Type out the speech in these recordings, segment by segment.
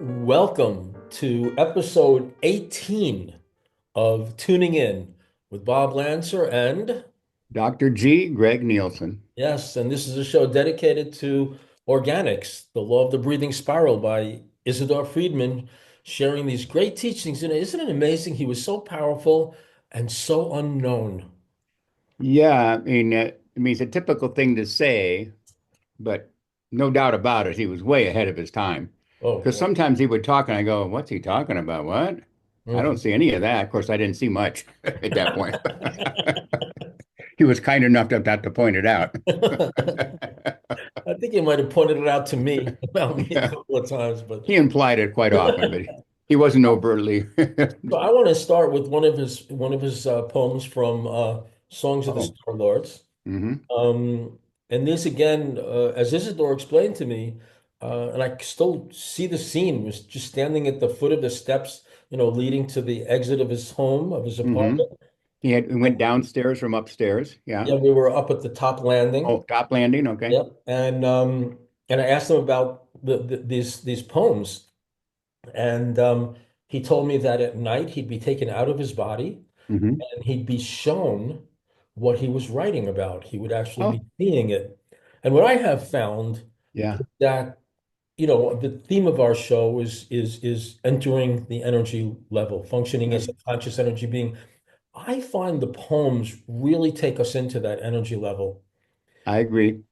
Welcome to episode 18 of Tuning In with Bob Lancer. And Dr. G. Greg Nielsen. yes, and this is a show dedicated to organics, the law of the breathing spiral by Isidore Friedman, sharing these great teachings. And isn't it amazing? He was so powerful and so unknown. Yeah, it's a typical thing to say, but no doubt about it, he was way ahead of his time. Because Oh, sometimes he would talk and I go, what's he talking about? What? I don't mhm. see any of that. Of course, I didn't see much at that point. He was kind enough not to point it out. I think he might have pointed it out to me about me a Yeah, couple of times, but he implied it quite often, but he wasn't overtly. so I want to start with one of his poems from Songs of the Oh, Star Lords. hmm And this again, as Isidore explained to me, and I still see the scene, was just standing at the foot of the steps, leading to the exit of his home, of his hmm apartment. He went downstairs from upstairs. Yeah. Yeah, we were up at the top landing. Oh, top landing. Okay. Yep. And I asked him about these poems. And he told me that at night he'd be taken out of his body hmm and he'd be shown what he was writing about. He would actually Oh, be seeing it. And what I have found yeah. that, the theme of our show is entering the energy level, functioning Yeah, as a conscious energy being. I find the poems really take us into that energy level, I agree.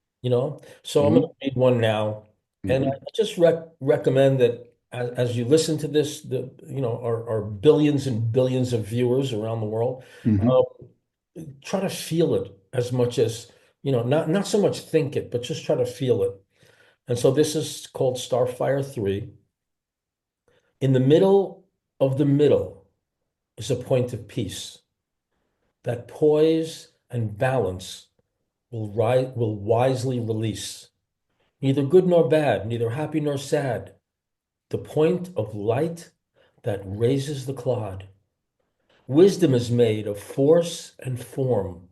So I'm going hmm to read one now, and I hmm just recommend that as you listen to this, our billions and billions of viewers around the world, hmm uh, try to feel it as much as, not so much think it, but just try to feel it. And so this is called Starfire 3. In the middle of the middle is a point of peace that poise and balance will wisely release. Neither good nor bad, neither happy nor sad. The point of light that raises the clod. Wisdom is made of force and form,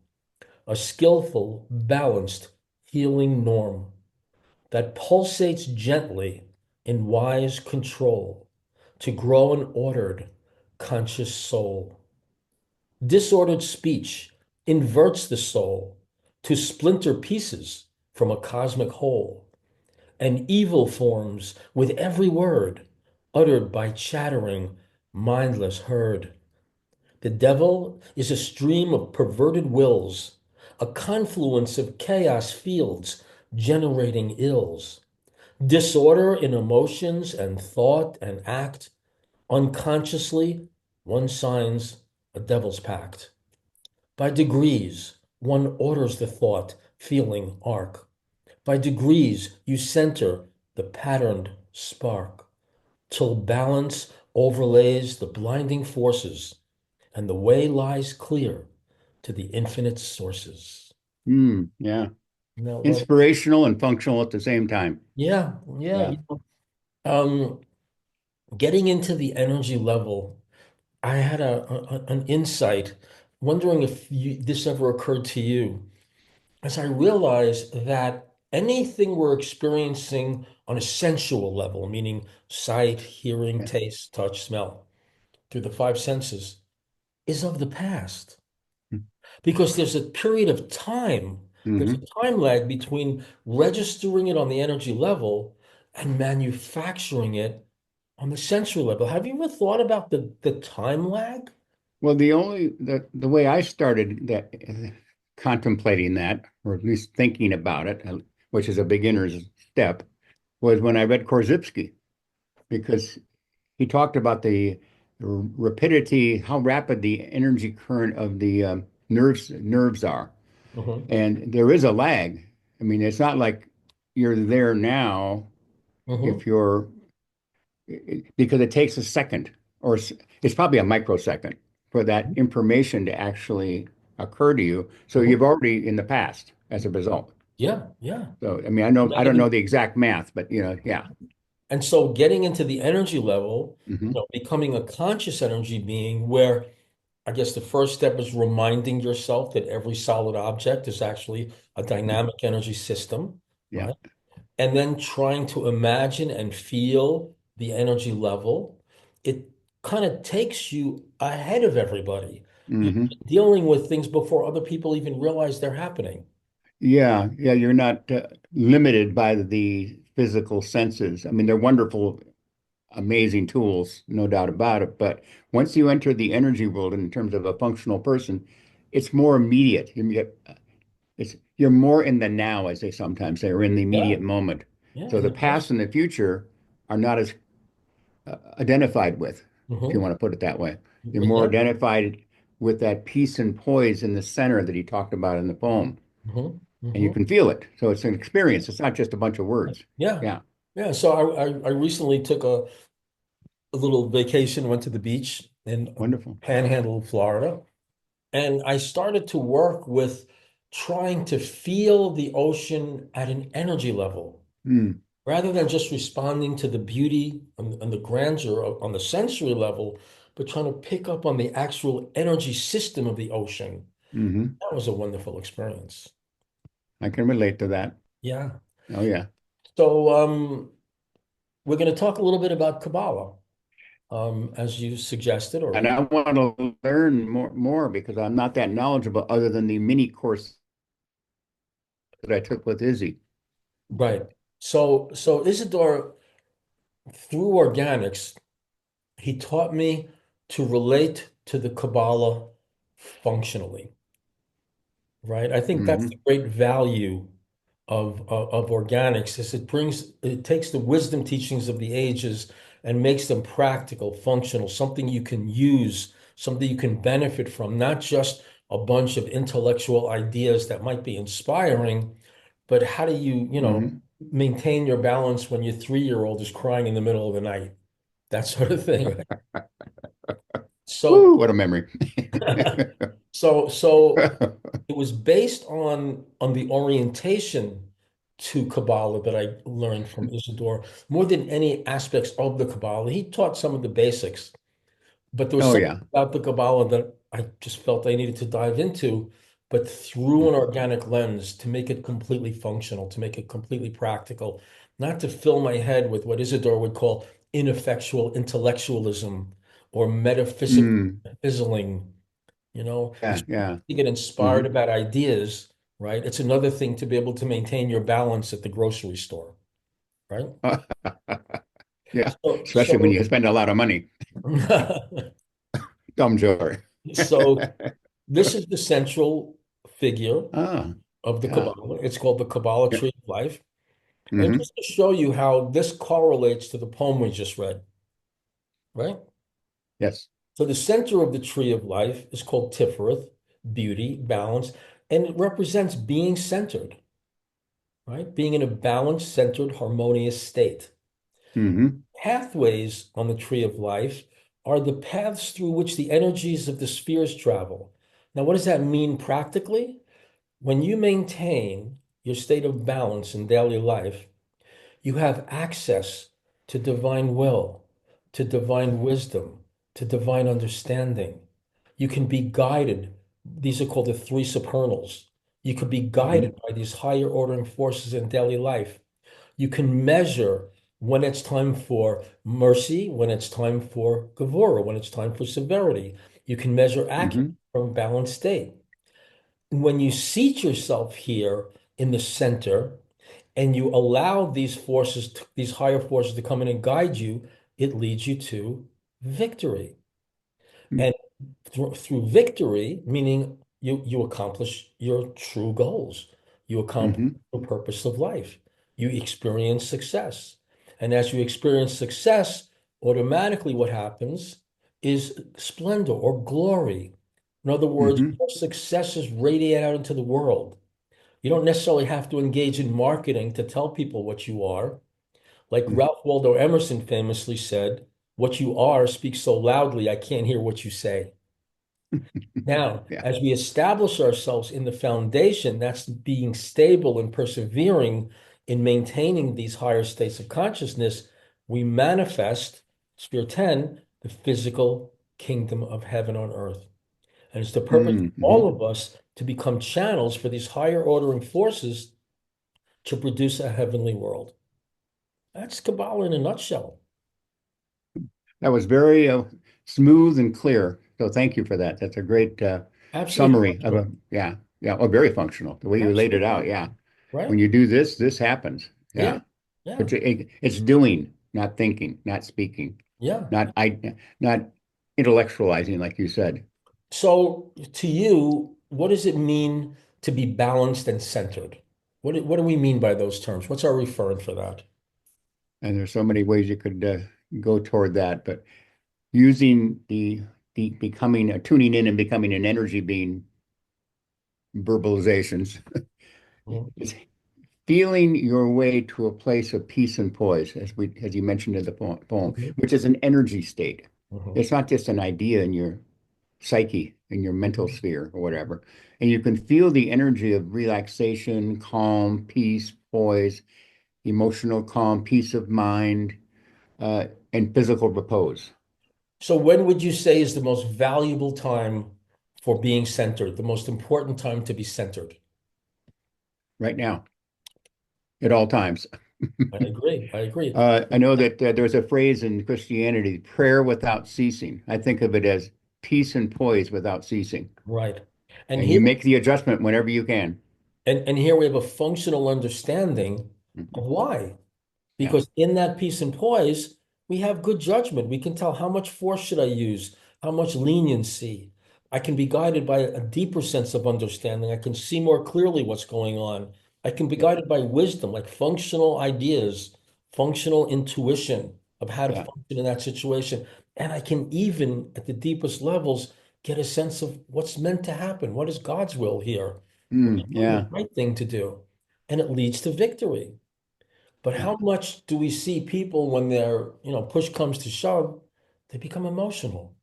a skillful, balanced, healing norm that pulsates gently in wise control to grow an ordered, conscious soul. Disordered speech inverts the soul to splinter pieces from a cosmic whole, and evil forms with every word uttered by chattering, mindless herd. The devil is a stream of perverted wills, a confluence of chaos fields generating ills, disorder in emotions and thought and act. Unconsciously, one signs a devil's pact. By degrees, one orders the thought, feeling arc. By degrees, you center the patterned spark till balance overlays the blinding forces and the way lies clear to the infinite sources. Yeah. Now, well, Inspirational and functional at the same time. yeah, yeah. Yeah. Um, Getting into the energy level, I had an insight, wondering if this ever occurred to you. As I realized that anything we're experiencing on a sensual level, meaning sight, hearing, Yeah. taste, touch, smell, through the five senses, is of the past. Because there's a period of time, there's hmm a time lag between registering it on the energy level and manufacturing it on the sensory level. Have you ever thought about the time lag? Well, the way I started that contemplating that, or at least thinking about it, which is a beginner's step, was when I read Korzybski, because he talked about the rapidity, how rapid the energy current of the nerves are. Hmm. And there is a lag. I mean, it's not like you're there now Hmm. if you're because it takes a second or it's probably a microsecond for that information to actually occur to you. So Hmm. you've already in the past as a result. Yeah, yeah. So I mean, I Not don't know even, the exact math, but yeah. and so getting into the energy level, hmm becoming a conscious energy being where I guess the first step is reminding yourself that every solid object is actually a hmm dynamic energy system, Yeah. right? And then trying to imagine and feel the energy level, it kind of takes you ahead of everybody. You're Hmm. dealing with things before other people even realize they're happening. Yeah, yeah, you're not limited by the physical senses. I mean, they're wonderful, amazing tools, no doubt about it. But once you enter the energy world in terms of a functional person, it's more immediate. You're more in the now, as they sometimes say, or in the Yeah, immediate moment. yeah, So in the the past present. and the future are not as identified with, if you Hmm. want to put it that way. You're more Yeah. identified with that peace and poise in the center that he talked about in the poem, Hmm. and you Hmm. can feel it. So it's an experience. It's not just a bunch of words. Yeah. Yeah, Yeah. So I recently took a little vacation, went to the beach in wonderful. Panhandle, Florida, and I started to work with trying to feel the ocean at an energy level Mm, rather than just responding to the beauty and the grandeur on the sensory level, but trying to pick up on the actual energy system of the ocean. hmm. That was a wonderful experience. I can relate to that. Yeah. Oh yeah. So we're going to talk a little bit about Kabbalah, as you suggested, And or I want to learn more because I'm not that knowledgeable other than the mini course that I took with Izzy. right. So Isidore, through organics, he taught me to relate to the Kabbalah functionally, right? I think that's the Hmm. great value of organics is it takes the wisdom teachings of the ages and makes them practical, functional, something you can use, something you can benefit from, not just a bunch of intellectual ideas that might be inspiring, but how do you, Hmm. maintain your balance when your 3-year-old is crying in the middle of the night, that sort of thing. So, Woo, what a memory. so it was based on the orientation to Kabbalah that I learned from Isidore more than any aspects of the Kabbalah. He taught some of the basics, but there was Oh something yeah. about the Kabbalah that I just felt I needed to dive into, but through an organic lens to make it completely functional, to make it completely practical, not to fill my head with what Isidore would call ineffectual intellectualism or metaphysical Mm, fizzling. yeah, It's one yeah. thing to get inspired Hmm. about ideas, right? It's another thing to be able to maintain your balance at the grocery store, right? Yeah, So, especially when so, you spend a lot of money. Dumb joy. so this is the central figure Ah, of the yeah. Kabbalah. It's called the Kabbalah Yeah. Tree of Life. And Hmm. just to show you how this correlates to the poem we just read, right? Yes. So the center of the Tree of Life is called Tifereth, beauty, balance, and it represents being centered, right? Being in a balanced, centered, harmonious state. Hmm. Pathways on the tree of life are the paths through which the energies of the spheres travel. Now, what does that mean practically? When you maintain your state of balance in daily life, you have access to divine will, to divine wisdom, to divine understanding. You can be guided. These are called the three supernals. You could be guided Hmm. by these higher ordering forces in daily life. You can measure when it's time for mercy, when it's time for gevurah, when it's time for severity. You can measure accuracy Hmm. from a balanced state. When you seat yourself here in the center and you allow these forces, these higher forces to come in and guide you, it leads you to victory. And through victory, meaning you accomplish your true goals, you accomplish Hmm. the purpose of life, you experience success. And as you experience success, automatically what happens is splendor or glory. In other words, Hmm. your successes radiate out into the world. You don't necessarily have to engage in marketing to tell people what you are. Like Hmm. Ralph Waldo Emerson famously said, "What you are speaks so loudly, I can't hear what you say." Now, Yeah. as we establish ourselves in the foundation, that's being stable and persevering in maintaining these higher states of consciousness, we manifest, Sphere 10, the physical kingdom of heaven on earth. And it's the purpose of Hmm. all of us to become channels for these higher ordering forces to produce a heavenly world. That's Kabbalah in a nutshell. That was very smooth and clear. So thank you for that. That's a great Absolutely summary of functional. a, yeah, yeah, oh, very functional. The way you laid it out, Absolutely. yeah. When Right? you do this, this happens. Yeah. Yeah. Yeah. It's doing, not thinking, not speaking, Yeah. not intellectualizing, like you said. So to you, what does it mean to be balanced and centered? What do we mean by those terms? What's our referent for that? And there's so many ways you could go toward that, but using the becoming tuning in and becoming an energy being verbalizations Mhm. is feeling your way to a place of peace and poise, as you mentioned in the poem, Mhm. which is an energy state. Mhm. It's not just an idea in your psyche, in your mental Mhm. sphere or whatever. And you can feel the energy of relaxation, calm, peace, poise, emotional calm, peace of mind, uh, and physical repose So when would you say is the most valuable time for being centered, the most important time to be centered? right now at all times. I agree. I agree. I know that there's a phrase in Christianity, prayer without ceasing. I think of it as peace and poise without ceasing. Right. And And here you make the adjustment whenever you can. and here we have a functional understanding of Mhm. why. Yeah, Because in that peace and poise, we have good judgment. We can tell how much force should I use, how much leniency. I can be guided by a deeper sense of understanding. I can see more clearly what's going on. I can be yeah, guided by wisdom, like functional ideas, functional intuition of how to yeah. function in that situation. And I can even, at the deepest levels, get a sense of what's meant to happen. What is God's will here? What is really the Yeah, right thing to do? And it leads to victory. But yeah. how much do we see people when push comes to shove, they become emotional,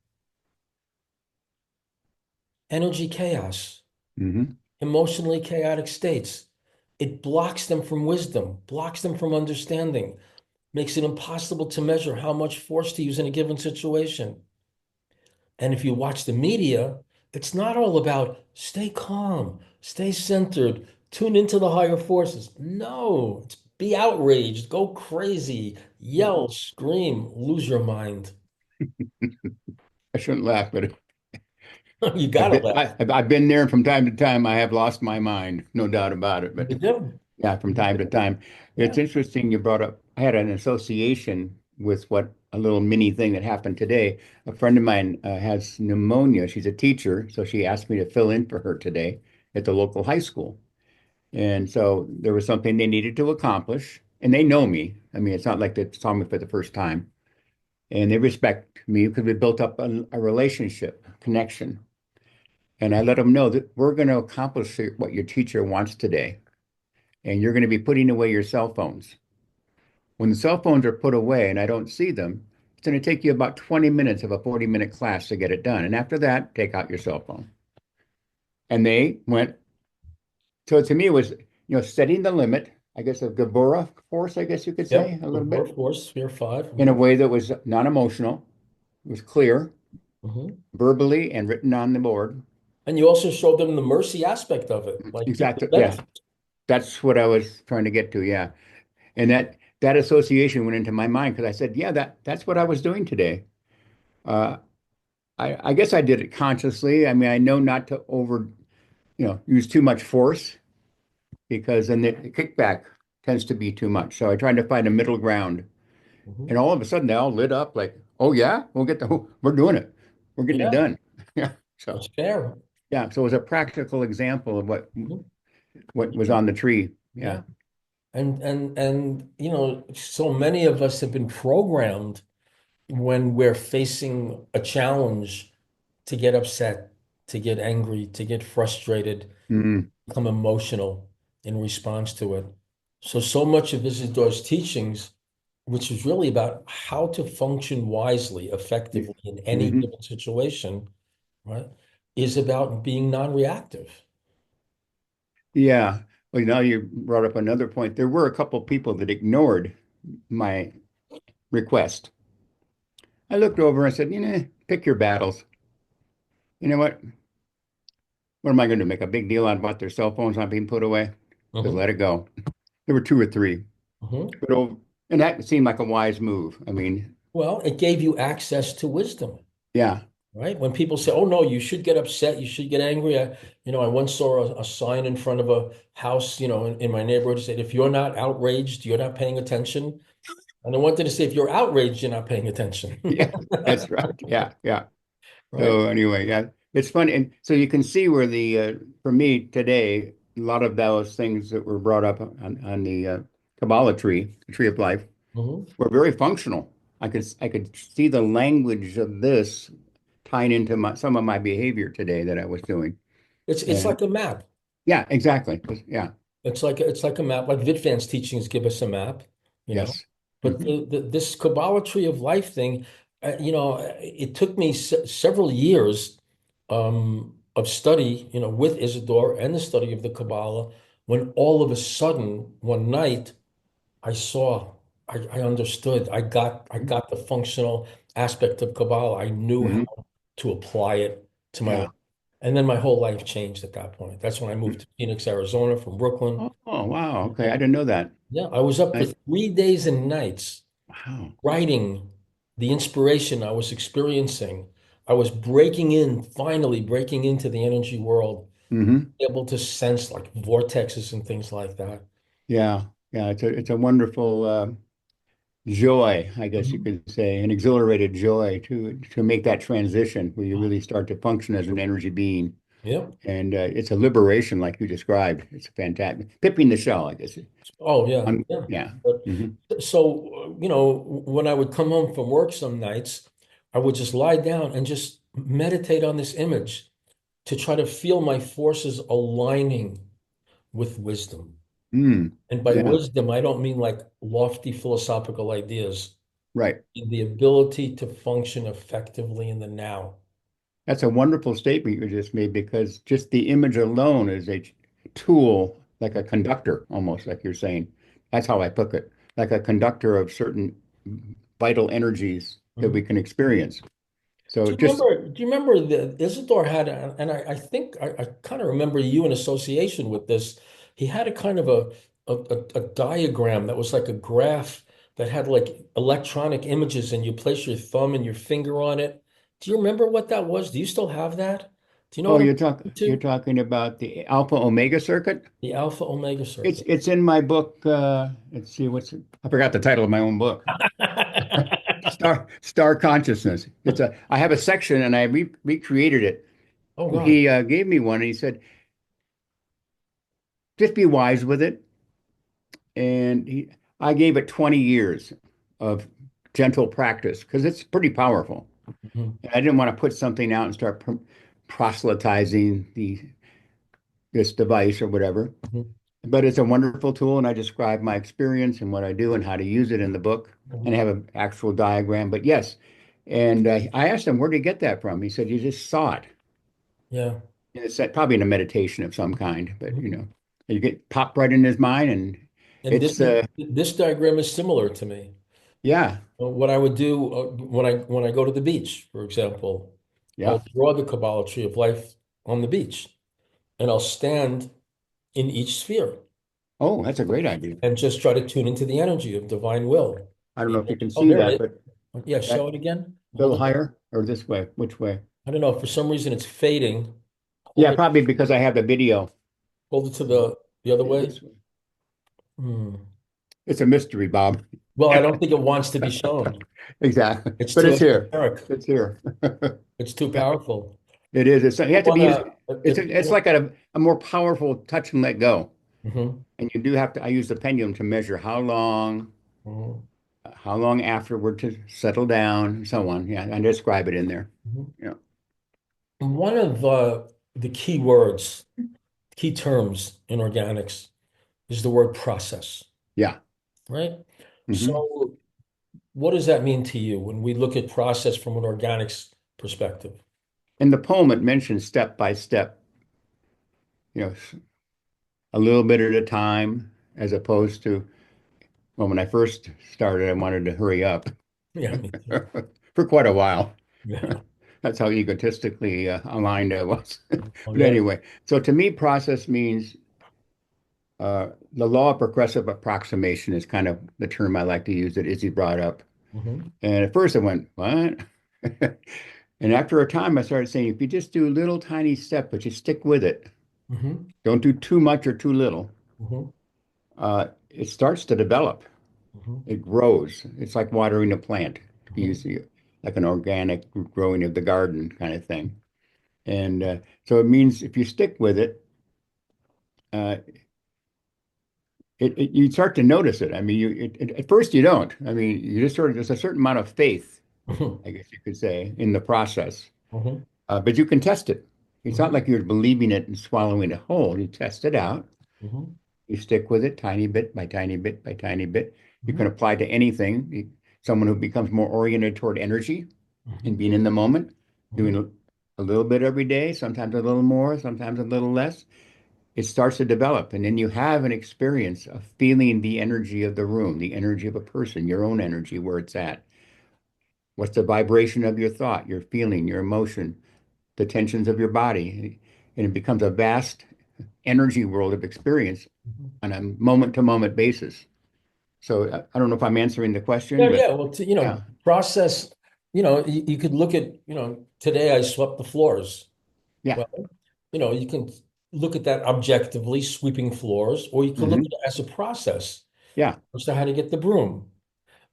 energy chaos, Hmm. emotionally chaotic states. It blocks them from wisdom, blocks them from understanding, makes it impossible to measure how much force to use in a given situation. And if you watch the media, it's not all about stay calm, stay centered, tune into the higher forces. No, it's be outraged, go crazy, yell, scream, lose your mind. I shouldn't laugh, but You gotta laugh. I've been there from time to time. I have lost my mind, no doubt about it. But You do. yeah, from You time to do. time. It's Yeah. interesting you brought up, I had an association with what a little mini thing that happened today. A friend of mine has pneumonia. She's a teacher, so she asked me to fill in for her today at the local high school. And so there was something they needed to accomplish, and they know me. I mean, it's not like they saw me for the first time, and they respect me because we built up a relationship, connection. And I let them know that we're going to accomplish what your teacher wants today, and you're going to be putting away your cell phones. When the cell phones are put away and I don't see them, it's going to take you about 20 minutes of a 40-minute class to get it done. And after that, take out your cell phone. And they went, so to me, it was, setting the limit, I guess, of Gabora force, I guess you could Yep. say, a The little bit, workforce, sphere five. in a way that was non-emotional, it was clear, Mhm. verbally and written on the board. And you also showed them the mercy aspect of it, like people Exactly. Yeah, benefit. that's what I was trying to get to. Yeah. And that association went into my mind because I said, yeah, that's what I was doing today. Uh, I guess I did it consciously. I mean, I know not to use too much force because then the kickback tends to be too much. So I tried to find a middle ground. And Mhm. all of a sudden they all lit up like, oh yeah, we're doing it. We're getting it Yeah, done. Yeah. So that's fair. yeah. So it was a practical example of what Mhm. what was Yeah. on the tree. Yeah. Yeah. And so many of us have been programmed when we're facing a challenge to get upset, to get angry, to get frustrated, Mm, become emotional in response to it. So much of Isidore's teachings, which is really about how to function wisely, effectively in any hmm. given situation, right, is about being non-reactive. Yeah. Well, now you brought up another point. There were a couple people that ignored my request. I looked over and said, pick your battles. You know what? What am I going to make a big deal out about their cell phones not being put away? Just Hmm. let it go. There were two or three. Hmm. But and that seemed like a wise move. I mean, Well, it gave you access to wisdom, Yeah. right? When people say, "Oh no, you should get upset, you should get angry," I once saw a sign in front of a house, in my neighborhood that said, "If you're not outraged, you're not paying attention." And I wanted to say, "If you're outraged, you're not paying attention." Yeah, that's right. Yeah, yeah. Right? So anyway, yeah, it's funny, and so you can see where for me today, a lot of those things that were brought up on the Kabbalah tree, the tree of life, Mhm. were very functional. I could see the language of this tying into some of my behavior today that I was doing, It's and like a map. yeah, exactly. Yeah, It's like a map. Like Vidfan's teachings give us a map, you know. yes, But this Kabbalah tree of life thing, it took me several years of study, with Isidore and the study of the Kabbalah, when all of a sudden one night I saw, I understood, I got the functional aspect of Kabbalah. I knew hmm how to apply it to my life. yeah. And then my whole life changed at that point. That's when I moved to Phoenix, Arizona from Brooklyn. Oh, wow. Okay, I didn't know that. Yeah, I was up for I, 3 days and nights wow. writing the inspiration I was experiencing. I was finally breaking into the energy world, hmm able to sense like vortexes and things like that. Yeah, yeah. It's a wonderful joy, I guess you Mhm. could say, an exhilarated joy to make that transition where you really start to function as an energy being. Yeah. And it's a liberation, like you described. It's fantastic. Pipping the shell, I guess. Oh, yeah. Yeah. Yeah. But hmm so, when I would come home from work some nights, I would just lie down and just meditate on this image to try to feel my forces aligning with wisdom. Mm. And by Yeah. wisdom, I don't mean like lofty philosophical ideas, Right. the ability to function effectively in the now. That's a wonderful statement you just made because just the image alone is a tool, like a conductor, almost like you're saying. That's how I took it, like a conductor of certain vital energies that we Mhm. can experience. So Do you just, remember? Do you remember that Isidore had, and I think I kind of remember you in association with this. He had a kind of a diagram that was like a graph that had like electronic images, and you place your thumb and your finger on it. Do you remember what that was? Do you still have that? Do you know oh, what I'm talking you're to? talking about the alpha omega circuit? The alpha omega circuit. It's in my book. Let's see I forgot the title of my own book. Star Consciousness. I have a section and I recreated it. Oh God. He gave me one and he said, just be wise with it. And I gave it 20 years of gentle practice because it's pretty powerful. Mhm. And I didn't want to put something out and start proselytizing this device or whatever. Mhm. But it's a wonderful tool, and I describe my experience and what I do and how to use it in the book, and Mhm. have an actual diagram. But yes, and I asked him where did he get that from. He said you just saw it. Yeah. And it's probably in a meditation of some kind, but Mhm. you get popped right in his mind, and And it's this diagram is similar to me. yeah, What I would do when I go to the beach, for example, I'll yeah. draw the Kabbalah tree of life on the beach, and I'll stand in each sphere Oh, that's a great idea. and just try to tune into the energy of divine will. I don't know The if you can oh, see there it that, is. but Yeah, that show it again. a little Hold it up. higher or this way? Which way? I don't know. For some reason, it's fading. Yeah, Hold it. probably because I have the video. Hold it to the other way. This way. Hmm. It's a mystery, Bob. Well, I don't think it wants to be shown. Exactly. It's But too it's here. esoteric. It's here. It's too Yeah, powerful. it is. You I have to be wanna, if it's like a more powerful touch and let go. Mhm, And you do have to I use the pendulum to measure mhm, how long afterward to settle down, and so on. Yeah, I describe it in there. mhm. Yeah. One of the key words, key terms in organics is the word process, Yeah. right? hmm So, what does that mean to you when we look at process from an organics perspective? In the poem, it mentions step by step, a little bit at a time, as opposed to, well, when I first started, I wanted to hurry up Yeah, me too. for quite a while. Yeah. That's how egotistically aligned I was. Oh, But yeah. anyway, so to me, process means the law of progressive approximation is kind of the term I like to use that Izzy brought up. Hmm. And at first I went, what? And after a time, I started saying, if you just do a little tiny step, but you stick with it, Hmm. don't do too much or too little, Hmm. it starts to develop. Hmm. It grows. It's like watering a plant. You use Hmm. like an organic growing of the garden kind of thing. And so it means if you stick with it, uh, you start to notice it. I mean, at first you don't. I mean, you just sort of there's a certain amount of faith, Hmm. I guess you could say, in the process. Hmm. But you can test it. It's not Hmm. like you're believing it and swallowing it whole. You test it out. Hmm. You stick with it tiny bit by tiny bit by tiny bit. You Hmm. can apply to anything. Someone who becomes more oriented toward energy and Hmm. being in the moment, doing Hmm. a little bit every day, sometimes a little more, sometimes a little less. It starts to develop. And then you have an experience of feeling the energy of the room, the energy of a person, your own energy, where it's at. What's the vibration of your thought, your feeling, your emotion, the tensions of your body? And it becomes a vast energy world of experience Hmm. on a moment to moment basis. So I don't know if I'm answering the question, Yeah, but yeah. Well, yeah, process, you could look at, today I swept the floors. yeah, Well, you can look at that objectively, sweeping floors, or you can look at hmm, it as a process. yeah, First, I had to get the broom.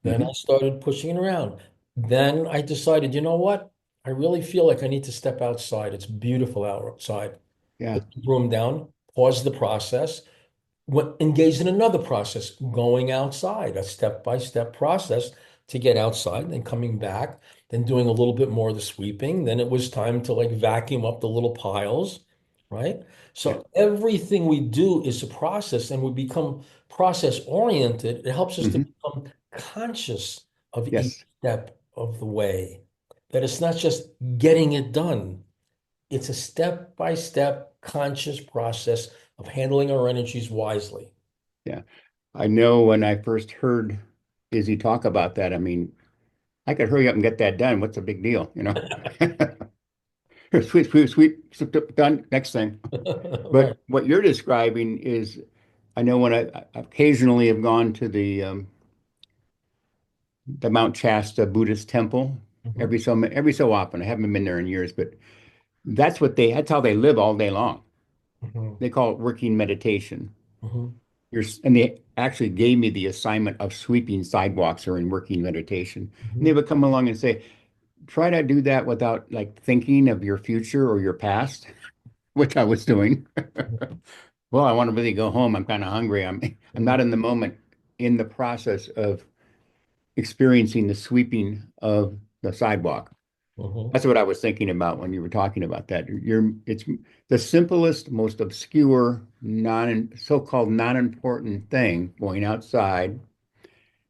Then I hmm, started pushing it around. Then I decided, you know what? I really feel like I need to step outside. It's beautiful outside. yeah, Put the broom down, pause the process, engaged in another process, going outside, a step-by-step process to get outside, then coming back, then doing a little bit more of the sweeping. Then it was time to like vacuum up the little piles, right? yeah, So everything we do is a process and we become process oriented. It helps us to hmm, become conscious of each yes, step of the way, that it's not just getting it done. It's a step-by-step conscious process of handling our energies wisely. yeah. I know when I first heard Izzy talk about that, I mean, I could hurry up and get that done. What's the big deal, you know? Sweet, sweet, sweet, sweet, done. Next thing. Right. But what you're describing is, I know when I occasionally have gone to the Mount Shasta Buddhist temple Hmm. every so often. I haven't been there in years, but that's how they live all day long. Hmm. They call it working meditation. Hmm. And they actually gave me the assignment of sweeping sidewalks or in working meditation. And they Hmm. would come along and say, try to do that without like thinking of your future or your past, which I was doing. Well, I want to really go home. I'm kind of hungry. I'm not in the moment in the process of experiencing the sweeping of the sidewalk. Hmm. That's what I was thinking about when you were talking about that. It's the simplest, most obscure, so-called non-important thing, going outside,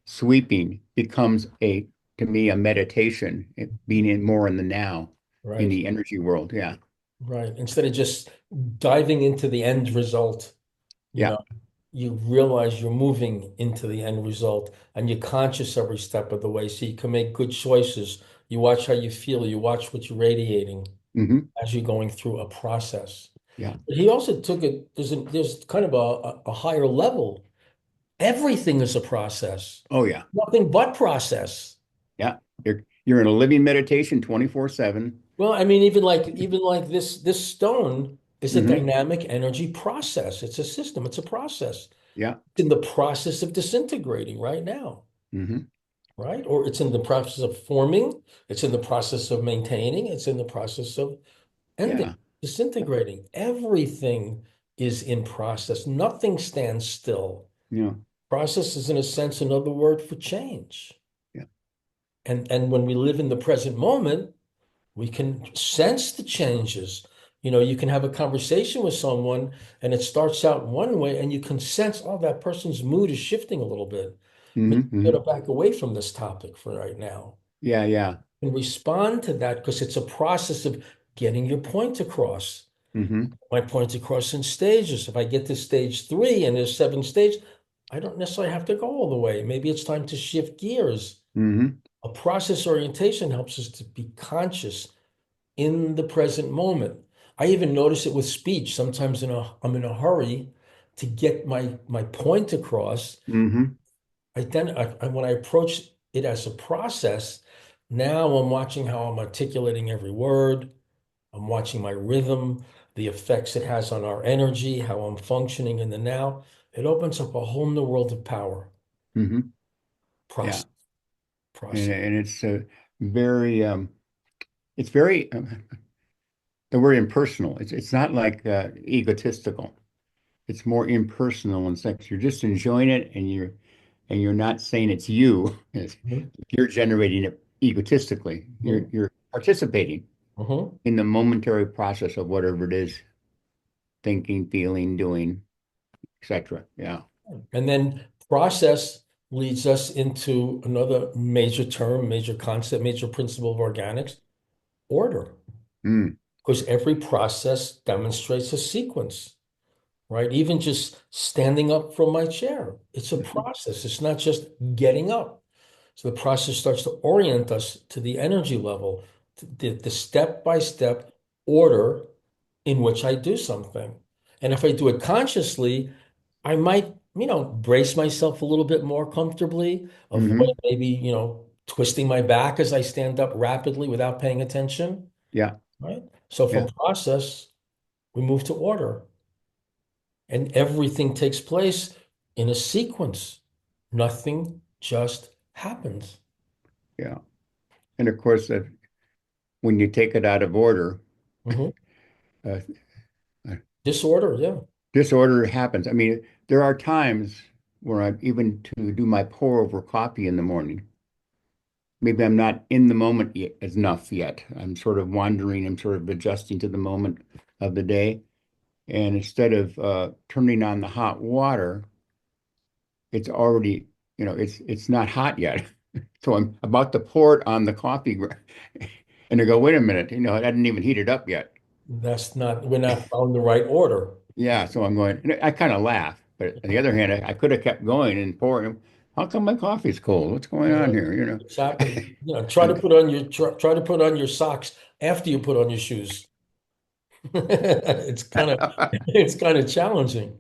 sweeping becomes to me, a meditation, being more in the now, in Right. the energy world. Yeah. Right. Instead of just diving into the end result, you Yeah. know, you realize you're moving into the end result and you're conscious every step of the way so you can make good choices. You watch how you feel, you watch what you're radiating Hmm. as you're going through a process. Yeah. But he also took it, there's kind of a higher level. Everything is a process, Oh, yeah. nothing but process. Yeah. You're in a living meditation 24/7. Well, I mean, even like this stone is a Hmm. dynamic energy process. It's a system, it's a process. Yeah. It's in the process of disintegrating right now, Hmm. right? Or it's in the process of forming, it's in the process of maintaining, it's in the process of ending, Yeah. disintegrating. Everything is in process. Nothing stands still. Yeah. Process is, in a sense, another word for change. Yeah. And when we live in the present moment, we can sense the changes. You can have a conversation with someone and it starts out one way and you can sense, oh, that person's mood is shifting a little bit. Maybe Hmm. we got Hmm. to back away from this topic for right now Yeah. Yeah. and respond to that because it's a process of getting your point across. Hmm. My point's across in stages. If I get to stage three and there's seven stages, I don't necessarily have to go all the way. Maybe it's time to shift gears. Hmm. A process orientation helps us to be conscious in the present moment. I even notice it with speech. Sometimes I'm in a hurry to get my point across. Hmm. When I approach it as a process. Now I'm watching how I'm articulating every word. I'm watching my rhythm, the effects it has on our energy, how I'm functioning in the now. It opens up a whole new world of power. Hmm. Yeah. Process, And process. and it's very it's very the word impersonal. It's not like egotistical. It's more impersonal and sex. You're just enjoying it, and you're not saying it's you. Mhm, You're generating it egotistically. mhm, You're participating mhm. in the momentary process of whatever it is, thinking, feeling, doing, etc. Yeah. And then process leads us into another major term, major concept, major principle of organics, order. Mm. Because every process demonstrates a sequence, right? Even just standing up from my chair, it's a Mhm. process. It's not just getting up. So the process starts to orient us to the energy level, the step-by-step order in which I do something. And if I do it consciously, I might, brace myself a little bit more comfortably, avoid Hmm. maybe, twisting my back as I stand up rapidly without paying attention, Yeah. right? So from Yeah. process, we move to order, and everything takes place in a sequence. Nothing just happens. Yeah. And of course, when you take it out of order, Mhm. uh, uh, Disorder, yeah. disorder happens. I mean, there are times where I even to do my pour over coffee in the morning. Maybe I'm not in the moment yet, enough yet. I'm sort of wandering. I'm sort of adjusting to the moment of the day. And instead of turning on the hot water, it's already, it's not hot yet. So I'm about to pour it on the coffee, and I go, wait a minute, I hadn't even heated up yet. We're not following the right order. Yeah, so I'm going, and I kind of laugh, but on the other hand, I could have kept going and pouring. How come my coffee's cold? What's going on Yeah, here? it's happened. Try to And put on try to put on your socks after you put on your shoes. It's kind of challenging.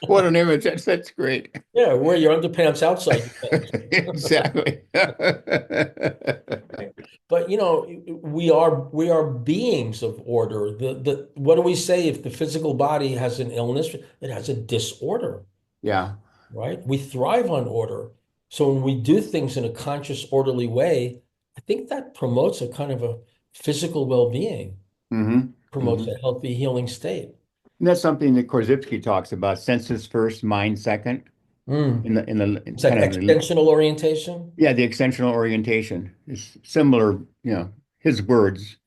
what an image. That's great. Yeah, wear your underpants outside your pants. Exactly. But we are beings of order. The what do we say if the physical body has an illness? It has a disorder, Yeah. right? We thrive on order. So when we do things in a conscious, orderly way, I think that promotes a kind of a physical well-being, Hmm. promotes Hmm. a healthy, healing state. And that's something that Korzybski talks about, senses first, mind second, Mm. in It's that kind of extensional orientation. yeah, the extensional orientation is similar, his words,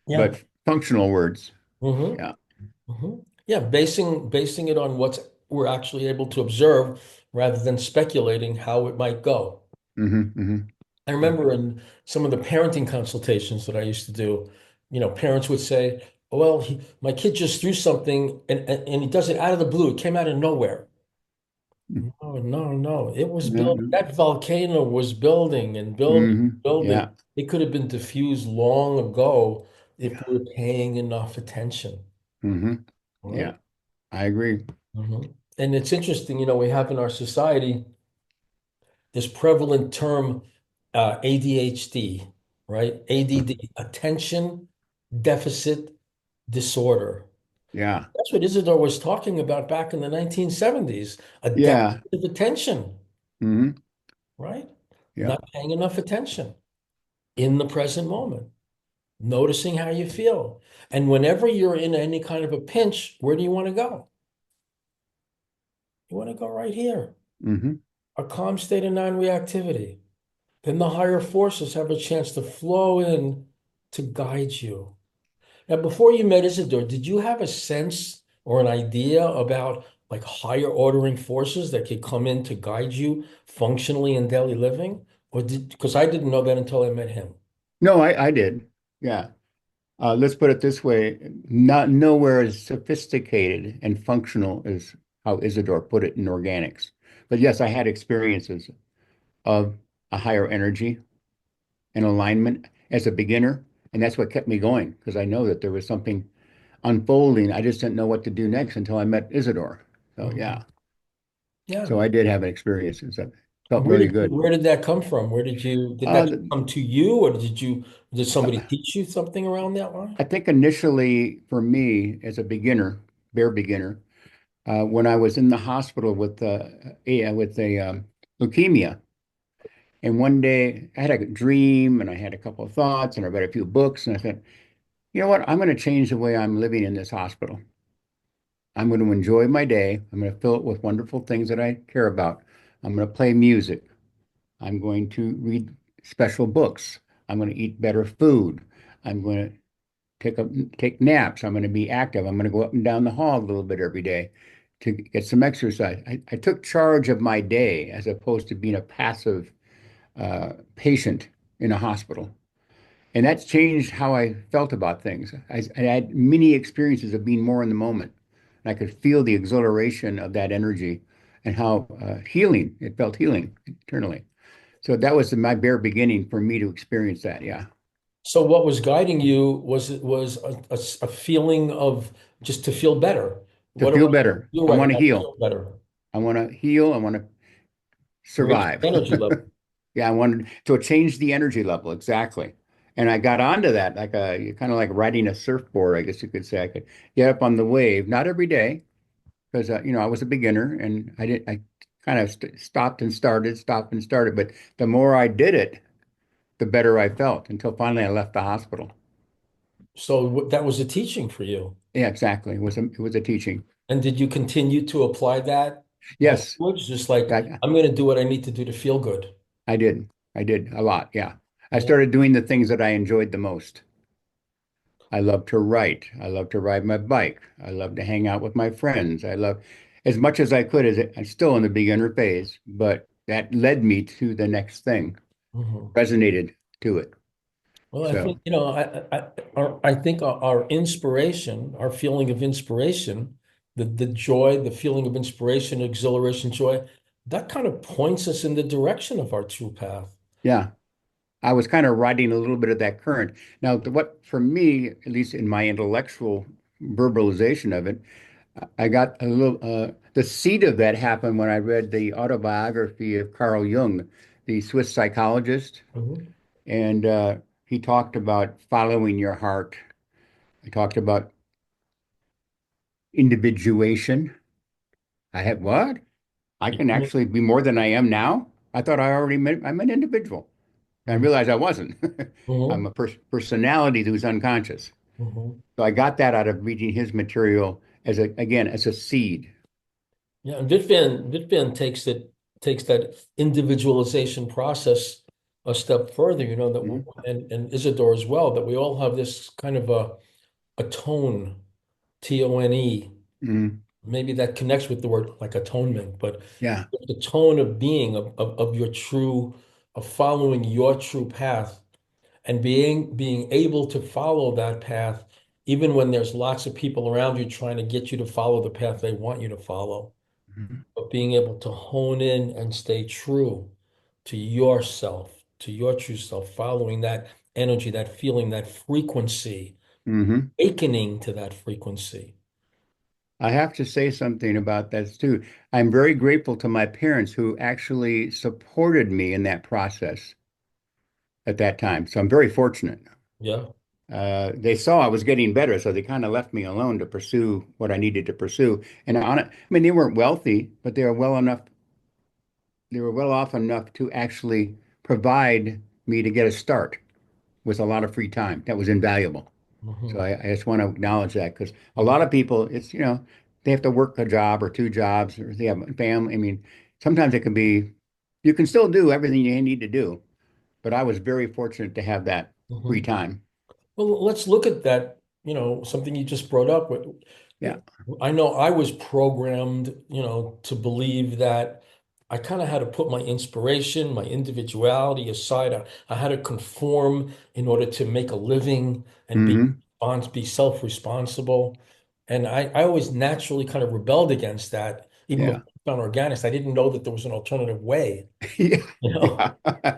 Yeah. but functional words. hmm Yeah. Yeah, basing it on what we're actually able to observe rather than speculating how it might go. Hmm. Hmm. I Yeah. remember in some of the parenting consultations that I used to do, parents would say, "Well, my kid just threw something and he does it out of the blue. It came out of nowhere." No, no, no. It was No, built. no. That volcano was building and building, Hmm. building. Yeah. It could have been diffused long ago if Yeah. we were paying enough attention. Hmm. Right? Yeah. I agree. And it's interesting, we have in our society this prevalent term, ADHD, right? ADD, attention deficit disorder. Yeah. That's what Isidore was talking about back in the 1970s, a deficit Yeah. of attention, Hmm. right? Yeah. Not paying enough attention in the present moment, noticing how you feel. And whenever you're in any kind of a pinch, where do you want to go? You want to go right here, Hmm. a calm state of non-reactivity. Then the higher forces have a chance to flow in to guide you. Now, before you met Isidore, did you have a sense or an idea about like higher ordering forces that could come in to guide you functionally in daily living? Because I didn't know that until I met him. No, I did. Yeah. Let's put it this way, not nowhere as sophisticated and functional as how Isidore put it in organics. But yes, I had experiences of a higher energy and alignment as a beginner, and that's what kept me going because I know that there was something unfolding. I just didn't know what to do next until I met Isidore. So Mhm. yeah, Yeah. so I did have an experience. Felt very good. Where did that come from? Did that The, come to you, or did somebody teach you something around that line? I think initially for me as a beginner, bare beginner, when I was in the hospital with a leukemia, and one day I had a dream and I had a couple of thoughts and I read a few books and I said, you know what? I'm going to change the way I'm living in this hospital. I'm going to enjoy my day. I'm going to fill it with wonderful things that I care about. I'm going to play music. I'm going to read special books. I'm going to eat better food. I'm going to take naps. I'm going to be active. I'm going to go up and down the hall a little bit every day to get some exercise. I took charge of my day as opposed to being a passive patient in a hospital. And that's changed how I felt about things. I had many experiences of being more in the moment. And I could feel the exhilaration of that energy and how healing, it felt healing internally. So that was my bare beginning for me to experience that. Yeah. So what was guiding you was a feeling of just to feel better. To What do feel I need to better. do I right want to now to heal. feel better? I want to heal. I want to Raise survive. your energy level. Yeah, I wanted to change the energy level. Exactly. And I got onto that like a kind of like riding a surfboard, I guess you could say. I could get up on the wave, not every day, because I was a beginner and I kind of stopped and started. But the more I did it, the better I felt until finally I left the hospital. So that was a teaching for you. Yeah, exactly. It was a teaching. And did you continue to apply that Yes, afterwards? Just like, I, I'm going to do what I need to do to feel good. I did. I did a lot. Yeah. I Yeah. started doing the things that I enjoyed the most. I love to write. I love to ride my bike. I love to hang out with my friends. I love as much as I could as I'm still in the beginner phase, but that led me to the next thing, Mhm. resonated to it. Well, I think, So, I think our inspiration, our feeling of inspiration, the joy, the feeling of inspiration, exhilaration, joy, that kind of points us in the direction of our true path. yeah, I was kind of riding a little bit of that current. Now, what for me, at least in my intellectual verbalization of it, I got a little, the seed of that happened when I read the autobiography of Carl Jung, the Swiss psychologist. Mhm. And he talked about following your heart. He talked about individuation. I had what? I can actually be more than I am now. I thought I'm an individual. And I Mhm. realized I wasn't. I'm Mhm. a personality who's unconscious. Mhm. So I got that out of reading his material as a seed. Yeah, and Wittgenstein takes that individualization process a step further, Mhm. and Isidore as well, that we all have this kind of a tone, Tone. Mhm. Maybe that connects with the word like atonement, but Yeah. the tone of being of your true of following your true path and being able to follow that path, even when there's lots of people around you trying to get you to follow the path they want you to follow, Mhm. but being able to hone in and stay true to yourself, to your true self, following that energy, that feeling, that frequency, Mhm. awakening to that frequency. I have to say something about that too. I'm very grateful to my parents who actually supported me in that process at that time. So I'm very fortunate. Yeah. They saw I was getting better, so they kind of left me alone to pursue what I needed to pursue. And I mean, they weren't wealthy, but they were well off enough to actually provide me to get a start with a lot of free time. That was invaluable. So Mhm. I just want to acknowledge that because a lot of people, they have to work a job or two jobs or they have a family. I mean, sometimes it can be, you can still do everything you need to do, but I was very fortunate to have that free Mhm. time. Well, let's look at that, something you just brought up. Yeah. I know I was programmed, to believe that I kind of had to put my inspiration, my individuality aside. I had to conform in order to make a living and Hmm. be self-responsible. And I always naturally kind of rebelled against that, even Yeah. before I found organics. I didn't know that there was an alternative way, Yeah. you know. Yeah.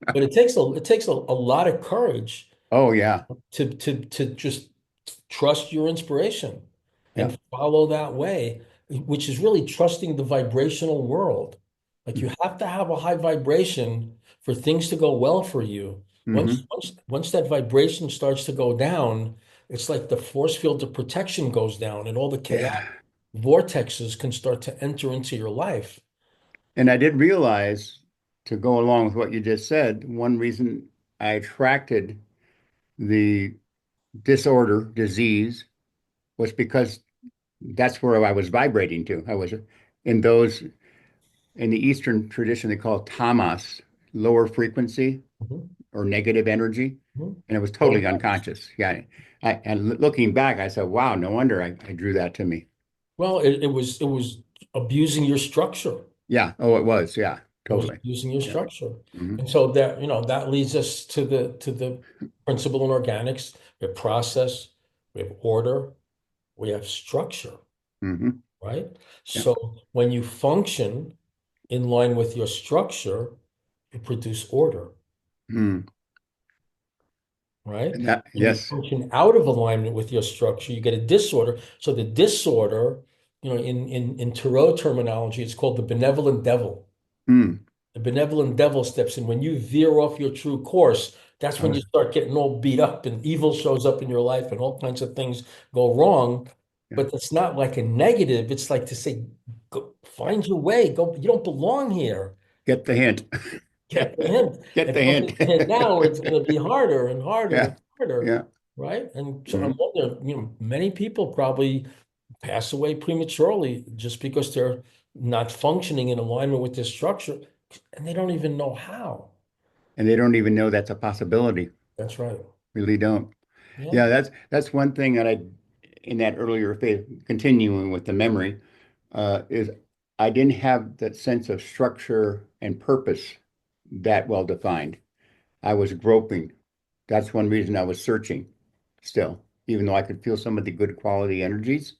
But it takes a lot of courage Oh, yeah. to just trust your inspiration Yeah. and follow that way, which is really trusting the vibrational world. Like you have to have a high vibration for things to go well for you. Mm-hmm. Once that vibration starts to go down, it's like the force field of protection goes down and all the chaotic Yeah. vortexes can start to enter into your life. And I did realize, to go along with what you just said, one reason I attracted the disorder, disease, was because that's where I was vibrating to. I was in those, in the Eastern tradition, they call it tamas, lower frequency Mhm, or negative energy. mhm. And it was Oh, totally yes. unconscious. Yeah. And looking back, I said, wow, no wonder I drew that to me. Well, it was abusing your structure. Yeah. Oh, it was. Yeah. It was Totally. abusing your Yeah. structure. Hmm. And so that, that leads us to the principle in organics. We have process, we have order, we have structure, Hmm. right? Yeah. So when you function in line with your structure, you produce order, Mm. right? And that, When you yes. function out of alignment with your structure, you get a disorder. So the disorder, in Tarot terminology, it's called the benevolent devil. Mm. The benevolent devil steps in. When you veer off your true course, that's I when you was, start getting all beat up and evil shows up in your life and all kinds of things go wrong. yeah. But it's not like a negative. It's like to say, go find your way. Go, you don't belong here. Get the hint. Get the hint. Get If the you don't hint. get the hint now, it's going to be harder and harder and Yeah. harder, Yeah. right? And so I Hmm. wonder, many people probably pass away prematurely just because they're not functioning in alignment with this structure, and they don't even know how. And they don't even know that's a possibility. That's right. Really don't. Yeah. Yeah, that's one thing that I, in that earlier phase, continuing with the memory, is I didn't have that sense of structure and purpose that well defined. I was groping. That's one reason I was searching still, even though I could feel some of the good quality energies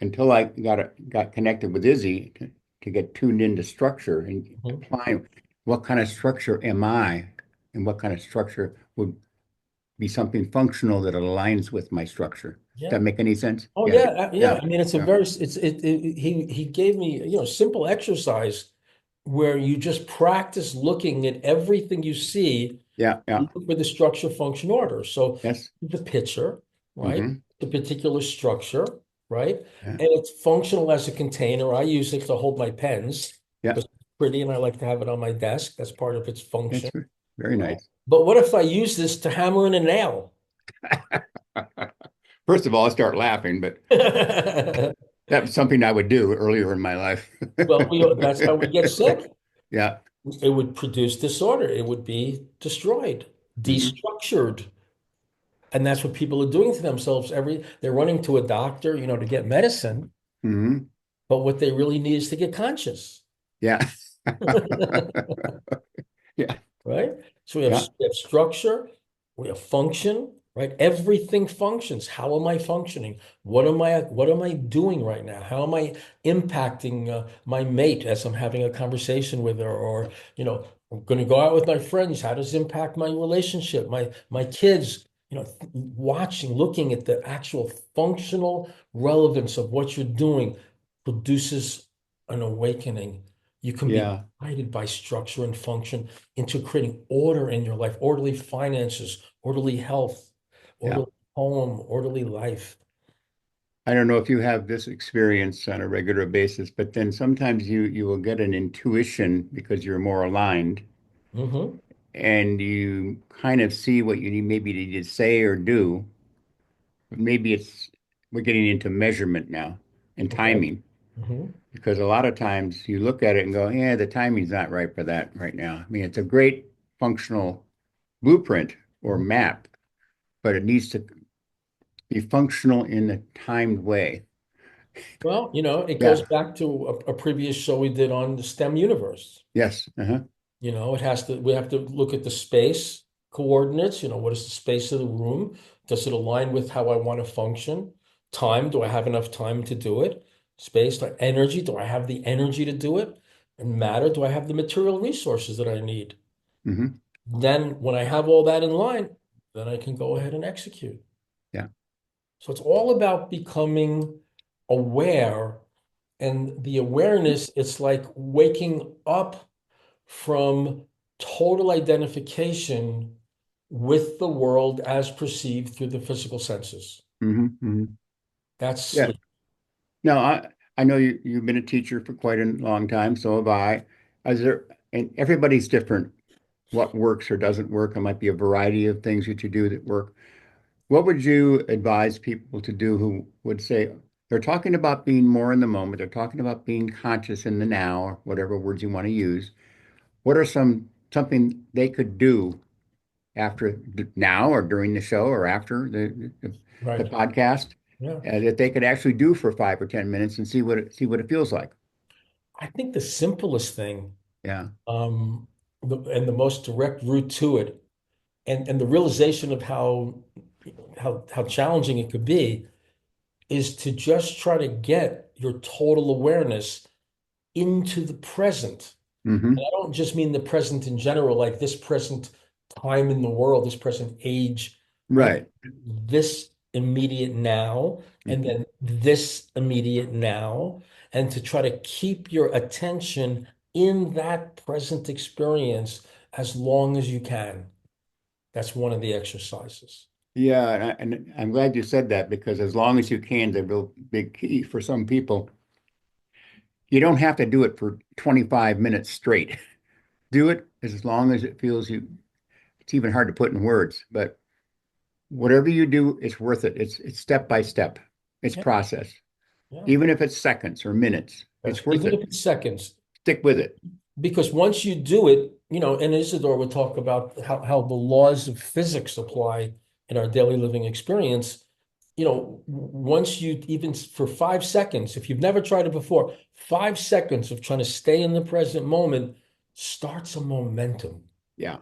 until I got connected with Izzy to get tuned into structure and Mhm. applying what kind of structure am I and what kind of structure would be something functional that aligns with my structure. Does that Yeah. make any sense? Oh Yeah. yeah, yeah. Yeah. I mean, it's a Yeah. very he gave me, simple exercise where you just practice looking at everything you see, Yeah. Yeah. look for the structure, function, order. So Yes. the picture, right? Hmm. The particular structure, right? Yeah. And it's functional as a container. I use it to hold my pens Yeah. because it's pretty and I like to have it on my desk. That's part of its function, It's very right? nice. But what if I use this to hammer in a nail? First of all, I start laughing, but that's something I would do earlier in my life. Well, that's how we get sick. Yeah. It would produce disorder. It would be destroyed, Hmm. destructured. And that's what people are doing to themselves. They're running to a doctor, to get medicine, Hmm. but what they really need is to get conscious. Yeah. Yeah. Right? So Yeah. we have structure, we have function, right? Everything functions. How am I functioning? What am I doing right now? How am I impacting my mate as I'm having a conversation with her? Or, I'm going to go out with my friends. How does it impact my relationship? My kids, watching, looking at the actual functional relevance of what you're doing produces an awakening. You can be Yeah. guided by structure and function into creating order in your life, orderly finances, orderly health, Yeah. orderly home, orderly life. I don't know if you have this experience on a regular basis, but then sometimes you will get an intuition because you're more aligned Hmm. and you kind of see what you need maybe to say or do. Maybe we're getting into measurement now and Okay. timing Hmm. because a lot of times you look at it and go, yeah, the timing's not right for that right now. I mean, it's a great functional blueprint or map, but it needs to be functional in a timed way. Well, it goes Yeah. back to a previous show we did on the STEM universe. Yes. Uh-huh. We have to look at the space coordinates, what is the space of the room? Does it align with how I want to function? Time, do I have enough time to do it? Space, like energy, do I have the energy to do it? And matter, do I have the material resources that I need? Hmm. Then when I have all that in line, then I can go ahead and execute. Yeah. So it's all about becoming aware And the awareness, it's like waking up from total identification with the world as perceived through the physical senses. Hmm. That's Yeah. sleep. No, I know you've been a teacher for quite a long time, so have I. Is there, and everybody's different. What works or doesn't work. There might be a variety of things that you do that work. What would you advise people to do who would say they're talking about being more in the moment, they're talking about being conscious in the now, or whatever words you want to use. What are something they could do after now or during the show or after the Right. podcast Yeah. that they could actually do for 5 or 10 minutes and see what it feels like? I think the simplest thing, Yeah. um, and the most direct route to it, and the realization of how challenging it could be, is to just try to get your total awareness into the present. And Hmm. I don't just mean the present in general, like this present time in the world, this present age, right? Right. This immediate now, and Hmm. then this immediate now, and to try to keep your attention in that present experience as long as you can. That's one of the exercises. Yeah, and I'm glad you said that because as long as you can, the real big key for some people. You don't have to do it for 25 minutes straight. Do it as long as it feels you. It's even hard to put in words, but whatever you do, it's worth it. It's step by step. It's Yeah, process. yeah. Even if it's seconds or minutes, Yes. it's worth Even if it. it's seconds, Stick with it. because once you do it, and Isidore would talk about how the laws of physics apply in our daily living experience. Once you even for 5 seconds, if you've never tried it before, 5 seconds of trying to stay in the present moment starts a momentum. Yeah.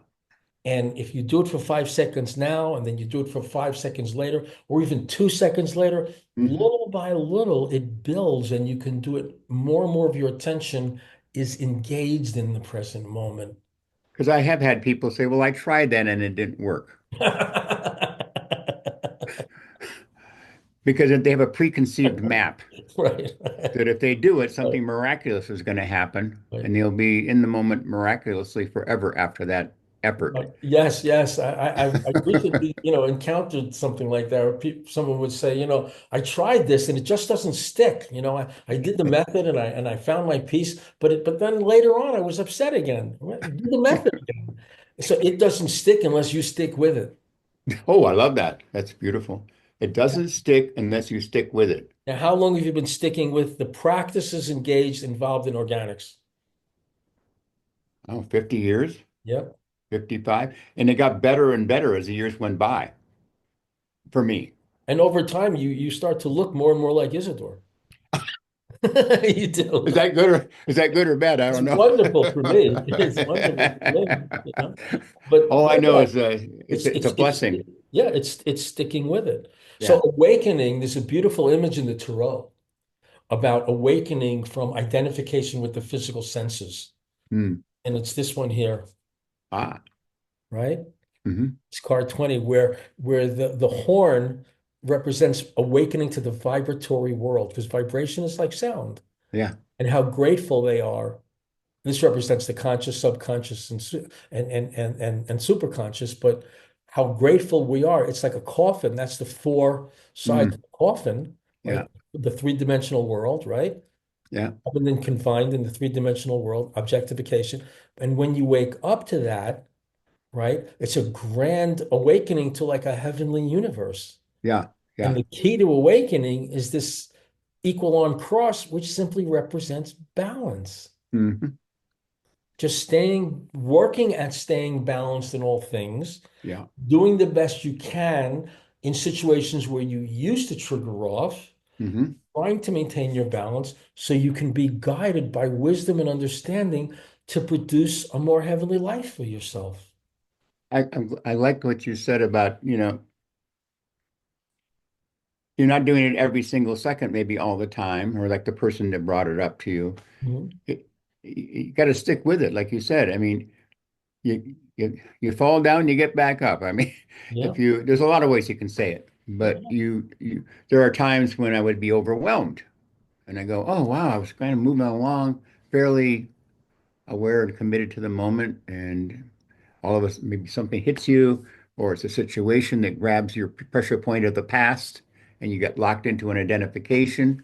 And if you do it for 5 seconds now, and then you do it for 5 seconds later, or even 2 seconds later, Hmm. little by little, it builds, and you can do it. More and more of your attention is engaged in the present moment. Because I have had people say, well, I tried that and it didn't work. Because they have a preconceived map Right. that if they do it, Right. something miraculous is going to happen Right. and they'll be in the moment miraculously forever after that effort. Yes, yes. I recently, encountered something like that where someone would say, I tried this and it just doesn't stick. I did the method and I found my peace, but then later on I was upset again. Well, do the method again. So it doesn't stick unless you stick with it. Oh, I love that. That's beautiful. It doesn't stick unless you stick with it. Now, how long have you been sticking with the practices engaged involved in organics? Oh, 50 years, Yep. 55. And it got better and better as the years went by for me. And over time, you start to look more and more like Isidore. You Is do. that good or is that good or bad? I It's don't know. wonderful for me. It's wonderful for me. But All I know yeah, is it's a blessing. yeah, it's sticking with it. So Yeah. awakening, there's a beautiful image in the Tarot about awakening from identification with the physical senses. Hmm. And it's this one here, Ah. right? Hmm. It's card 20, where the horn represents awakening to the vibratory world, because vibration is like sound, Yeah. and how grateful they are. This represents the conscious, subconscious, and superconscious, but how grateful we are. It's like a coffin. That's the four sides of Mm. the coffin, right? Yeah. The three-dimensional world, right? Yeah. And then confined in the three-dimensional world, objectification. And when you wake up to that, right, it's a grand awakening to like a heavenly universe. Yeah. And Yeah. the key to awakening is this equal arm cross, which simply represents balance. Hmm. Just working at staying balanced in all things, Yeah. doing the best you can in situations where you used to trigger off, Hmm. trying to maintain your balance so you can be guided by wisdom and understanding to produce a more heavenly life for yourself. I like what you said about, you're not doing it every single second, maybe all the time, or like the person that brought it up to you. Mhm. You got to stick with it, like you said. I mean, you fall down, you get back up. I mean, Yeah. if you there's a lot of ways you can say it, but Yeah. you there are times when I would be overwhelmed. And I go, oh, wow, I was kind of moving along, fairly aware and committed to the moment. And all of us, maybe something hits you, or it's a situation that grabs your pressure point of the past and you get locked into an identification.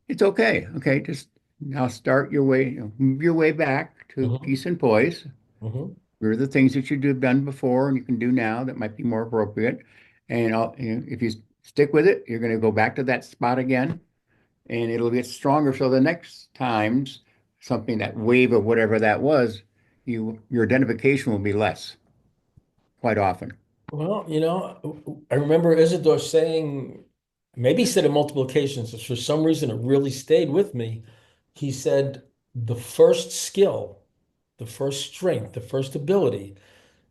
It's okay. Okay, just now start your way, move your way back to Hmm. peace and poise. Hmm. Here are the things that you have done before and you can do now that might be more appropriate. And if you stick with it, you're going to go back to that spot again and it'll get stronger. So the next times something, that wave of whatever that was, your identification will be less quite often. Well, I remember Isidore saying, maybe he said it multiple occasions, but for some reason it really stayed with me. He said, the first skill, the first strength, the first ability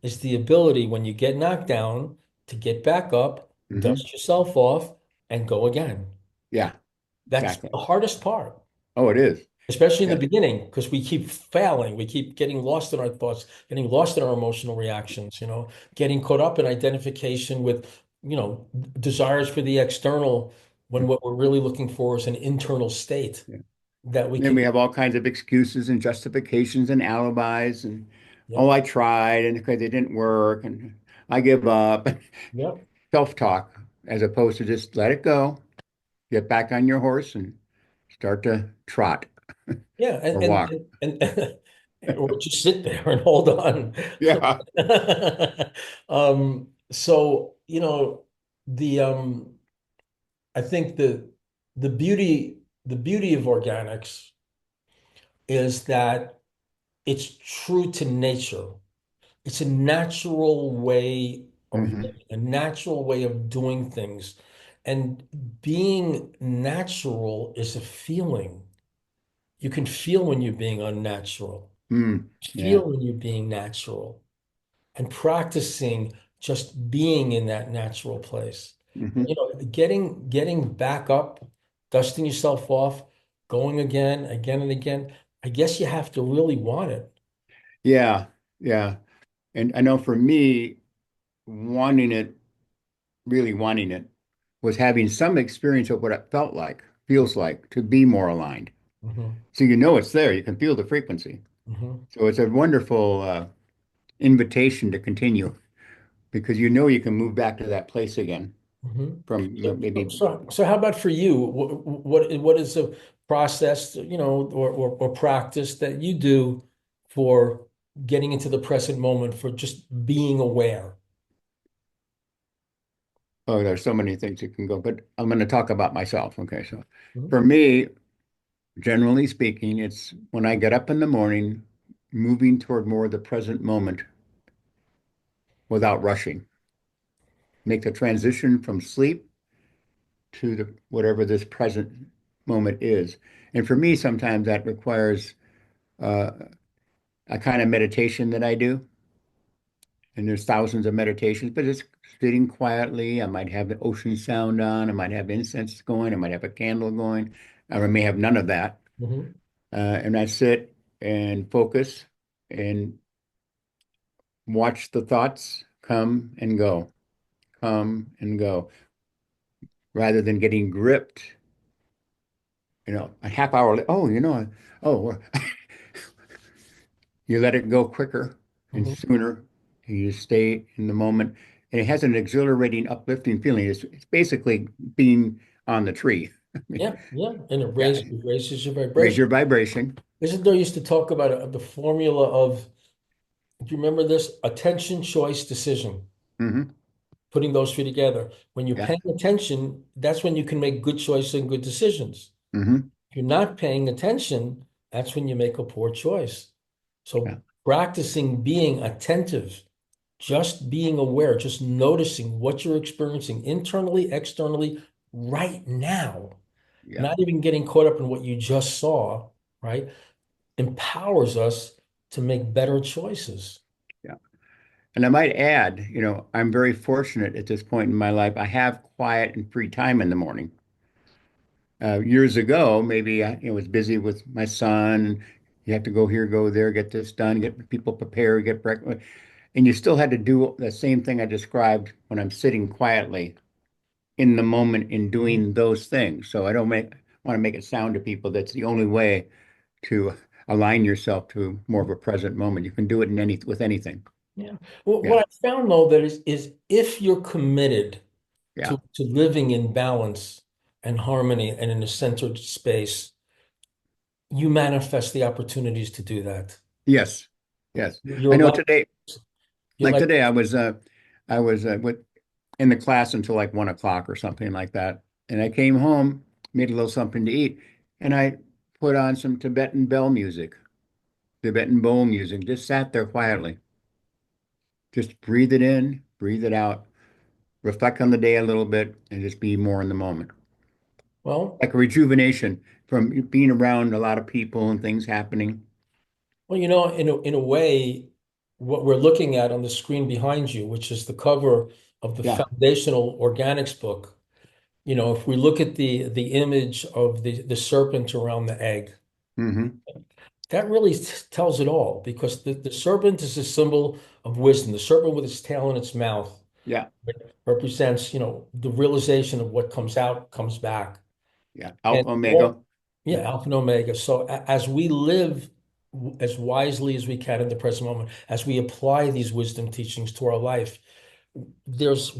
is the ability when you get knocked down to get back up, Hmm. dust yourself off, and go again. Yeah, That's exactly. the hardest part, Oh, it is. especially in the Yeah. beginning, because we keep failing. We keep getting lost in our thoughts, getting lost in our emotional reactions, getting caught up in identification with, desires for the external when what we're really looking for is an internal state Yeah. that we Then we can. have all kinds of excuses and justifications and alibis and oh, Yep. I tried and because it didn't work and I give up. Yep. Self-talk as opposed to just let it go, get back on your horse and start to trot Yeah. or walk. Or just sit there and hold on. Yeah. So, the I think the beauty of organics is that it's true to nature. It's a natural way of Hmm. living, a natural way of doing things. And being natural is a feeling. You can feel when you're being unnatural, Mm. Yeah. feel when you're being natural, and practicing just being in that natural place. Hmm. Getting back up, dusting yourself off, going again and again. I guess you have to really want it. Yeah. Yeah. And I know for me, wanting it, really wanting it, was having some experience of what it felt like, feels like to be more aligned. Hmm. So you know it's there. You can feel the frequency. Hmm. So it's a wonderful invitation to continue because you know you can move back to that place again Hmm. from maybe. So how about for you? What is a process, or practice that you do for getting into the present moment, for just being aware? Oh, there's so many things that can go, but I'm going to talk about myself. Okay, so Mhm. for me, generally speaking, it's when I get up in the morning, moving toward more of the present moment without rushing. Make the transition from sleep to the whatever this present moment is. And for me, sometimes that requires uh, a kind of meditation that I do. And there's thousands of meditations, but it's sitting quietly. I might have the ocean sound on. I might have incense going. I might have a candle going. Or I may have none of that. Mhm. And I sit and focus and watch the thoughts come and go, rather than getting gripped. A half hour. Oh, oh, well, you let it go quicker and Mhm. sooner. And you stay in the moment. And it has an exhilarating, uplifting feeling. It's basically being on the tree. I mean, Yeah, yeah, and it yeah, raises your raise vibration. your vibration. Isn't there used to talk about the formula of, do you remember this? Attention, choice, decision. Hmm. Putting those three together. When you're Yeah. paying attention, that's when you can make good choices and good decisions. Hmm. If you're not paying attention, that's when you make a poor choice. Yeah. So practicing being attentive, just being aware, just noticing what you're experiencing internally, externally, right now, Yeah. not even getting caught up in what you just saw, right? Empowers us to make better choices. Yeah. And I might add, I'm very fortunate at this point in my life. I have quiet and free time in the morning. Years ago, maybe I was busy with my son. You have to go here, go there, get this done, get people prepared, get breakfast. And you still had to do the same thing I described when I'm sitting quietly in the moment in Mhm. doing those things. So I don't make want to make it sound to people that's the only way to align yourself to more of a present moment. You can do it in any with anything. Yeah. Well, Yeah. what I found though that is if you're committed Yeah. to living in balance and harmony and in a centered space, you manifest the opportunities to do that. Yes. Yes. I You're know like today, you're like like today, I was with in the class until like 1 o'clock or something like that. And I came home, made a little something to eat, and I put on some Tibetan bell music, Tibetan bowl music, just sat there quietly. Just breathe it in, breathe it out, reflect on the day a little bit, and just be more in the moment. well, Like a rejuvenation from being around a lot of people and things happening. in a way, what we're looking at on the screen behind you, which is the cover of the Yeah. foundational organics book, if we look at the image of the serpent around the egg, Hmm. that really tells it all because the serpent is a symbol of wisdom. The serpent with its tail in its mouth Yeah. represents, the realization of what comes out comes back. Yeah. And Alpha, Omega. all, yeah, Alpha and Omega. So as we live as wisely as we can in the present moment, as we apply these wisdom teachings to our life,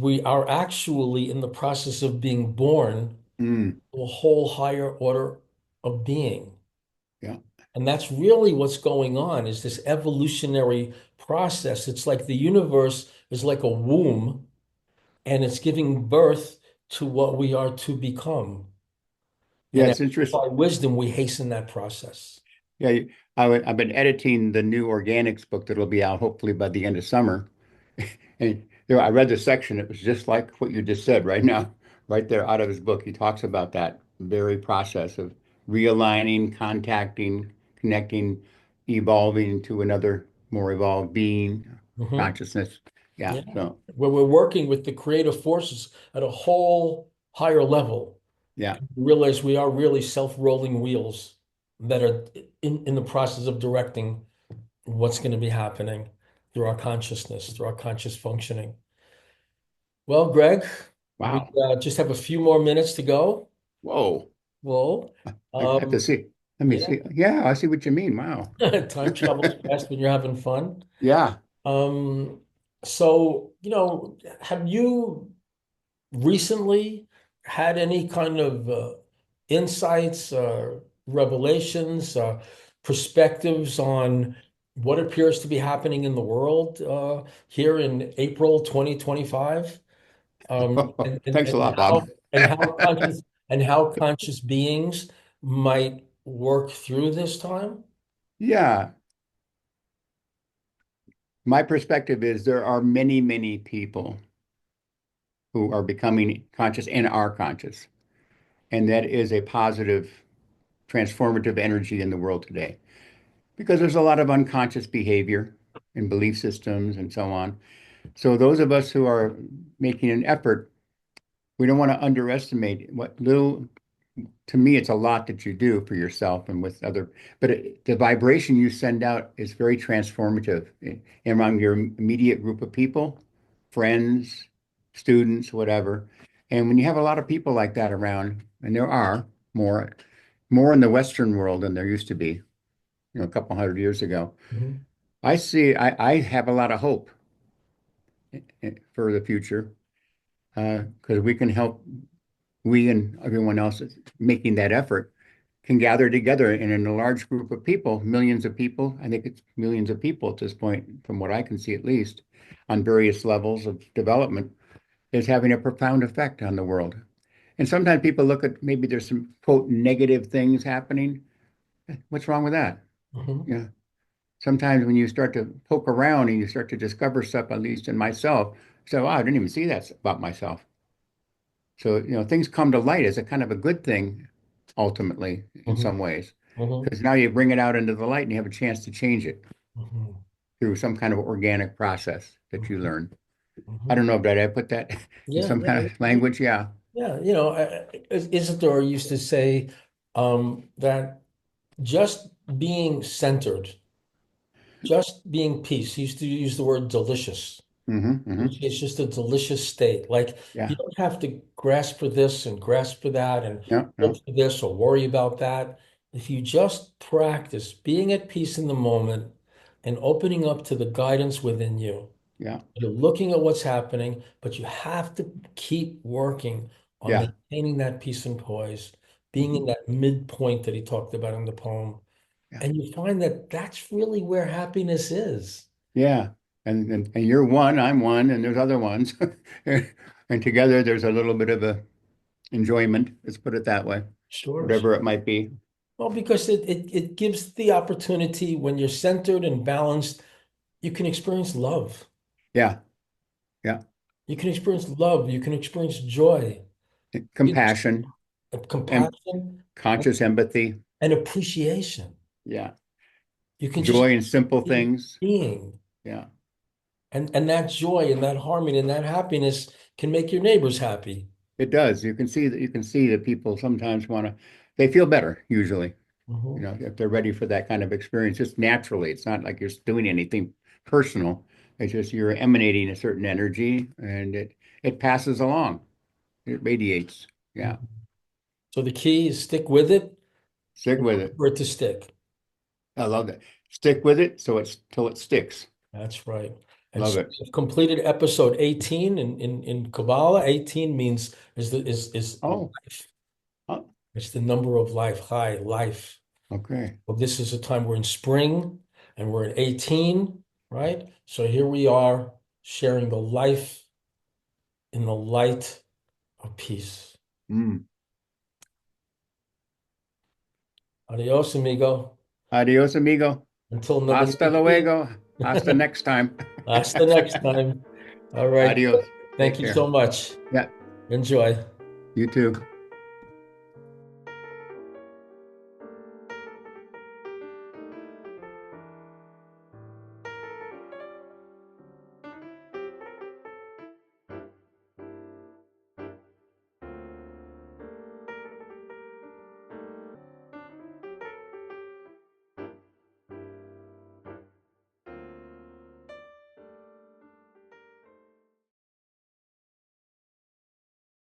we are actually in the process of being born Mm. to a whole higher order of being. Yeah. And that's really what's going on is this evolutionary process. It's like the universe is like a womb and it's giving birth to what we are to become. Yeah. And as It's we interesting. apply wisdom, we hasten that process. Yeah. I've been editing the new organics book that'll be out hopefully by the end of summer. And there, I read the section. It was just like what you just said right now, right there out of his book. He talks about that very process of realigning, contacting, connecting, evolving to another more evolved being, Mhm. consciousness. Yeah. Yeah. So, Where we're working with the creative forces at a whole higher level. yeah. We realize we are really self-rolling wheels that are in the process of directing what's going to be happening through our consciousness, through our conscious functioning. Well, Greg, we Wow. just have a few more minutes to go. Whoa. Well, I have to um, see. Let me yeah, see. Yeah, I see what you mean. Wow. time travels fast when you're having fun. Yeah. Um, so, have you recently had any kind of insights, revelations, perspectives on what appears to be happening in the world here in April 2025? And, and, Thanks a and lot, Bob. how and how conscious beings might work through this time? Yeah. My perspective is there are many, many people who are becoming conscious and are conscious. And that is a positive, transformative energy in the world today because there's a lot of unconscious behavior and belief systems and so on. So, those of us who are making an effort, we don't want to underestimate what little, to me, it's a lot that you do for yourself and with other, but the vibration you send out is very transformative among your immediate group of people, friends, students, whatever. And when you have a lot of people like that around, and there are more, more in the Western world than there used to be, a couple hundred years ago, Mhm. I have a lot of hope for the future because we can help, we and everyone else making that effort can gather together and in a large group of people, millions of people. I think it's millions of people at this point, from what I can see at least, on various levels of development, is having a profound effect on the world. And sometimes people look at maybe there's some quote negative things happening. What's wrong with that? Mhm. Yeah. Sometimes when you start to poke around and you start to discover stuff, at least in myself, so wow, I didn't even see that about myself. So, things come to light as a kind of a good thing, ultimately, in Mhm. some ways, Mhm. because now you bring it out into the light and you have a chance to change it Mhm. through some kind of organic process that you Mhm. learn. I Mhm. don't know, did I put that in Yeah, some yeah, kind of language? Yeah. yeah. Isidore used to say that just being centered, just being peace. He used to use the word delicious. Hmm. Hmm. It's just a delicious state. Like you Yeah. don't have to grasp for this and grasp for that and No, hope no. for this or worry about that. If you just practice being at peace in the moment and opening up to the guidance within you, Yeah. you're looking at what's happening, but you have to keep working on Yeah. maintaining that peace and poise, being in Hmm. that midpoint that he talked about in the poem. Yeah. And you find that that's really where happiness is. Yeah. And you're one, I'm one, and there's other ones. And together there's a little bit of a enjoyment, let's put it that way, Sure. whatever it might be. Well, because it gives the opportunity when you're centered and balanced, you can experience love. Yeah. Yeah. You can experience love. You can experience joy, you can Compassion and compassion, conscious empathy. and appreciation. Yeah. You can just Joy in simple be things. being. Yeah. And that joy and that harmony and that happiness can make your neighbors happy. It does. You can see that people sometimes want to, they feel better usually, Mhm. if they're ready for that kind of experience, just naturally. It's not like you're doing anything personal. It's just you're emanating a certain energy and it passes along. It radiates. Yeah. So the key is stick with it Stick and with look it. for it to stick. I love that. Stick with it so it's till it sticks. That's right. And Love so it. we've completed episode 18 in Kabbalah. 18 means is Oh, life. oh, It's the number of life, high life. okay. Well, this is a time we're in spring and we're at 18, right? So here we are sharing the life in the light of peace. Mm. Adios, amigo. Adios, amigo. Until another Hasta luego. Hasta next time. Hasta next time. All right. Adios. Thank Take you care. so much. Yeah, Enjoy. you too.